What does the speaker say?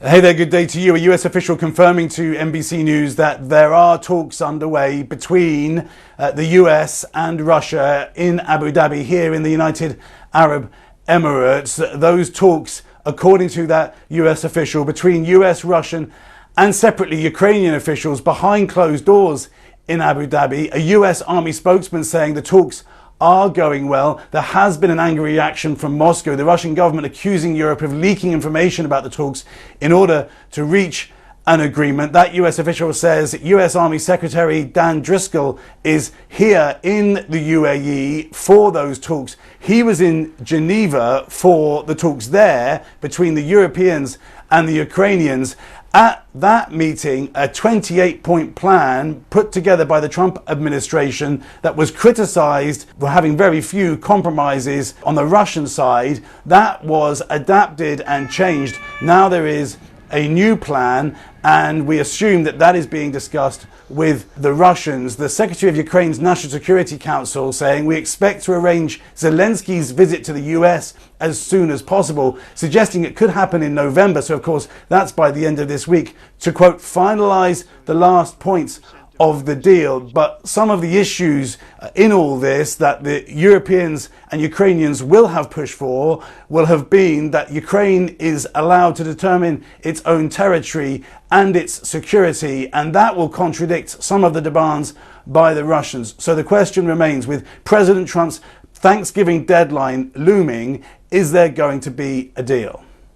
Hey there, good day to you. A US official confirming to NBC News that there are talks underway between the US and Russia in Abu Dhabi here in the United Arab Emirates. Those talks, according to that US official, between US, Russian and separately Ukrainian officials behind closed doors in Abu Dhabi. A US Army spokesman saying the talks are going well. There has been an angry reaction from Moscow, the Russian government accusing Europe of leaking information about the talks in order to reach an agreement. That US official says US Army Secretary Dan Driscoll is here in the UAE for those talks. He was in Geneva for the talks there between the Europeans and the Ukrainians. At that meeting, a 28-point plan put together by the Trump administration that was criticized for having very few compromises on the Russian side, that was adapted and changed. Now there is a new plan, and we assume that that is being discussed with the Russians. The Secretary of Ukraine's National Security Council saying we expect to arrange Zelensky's visit to the US as soon as possible, suggesting it could happen in November. So of course that's by the end of this week to, quote, finalize the last points of the deal. But some of the issues in all this that the Europeans and Ukrainians will have pushed for will have been that Ukraine is allowed to determine its own territory and its security, and that will contradict some of the demands by the Russians. So the question remains, with President Trump's Thanksgiving deadline looming, is there going to be a deal?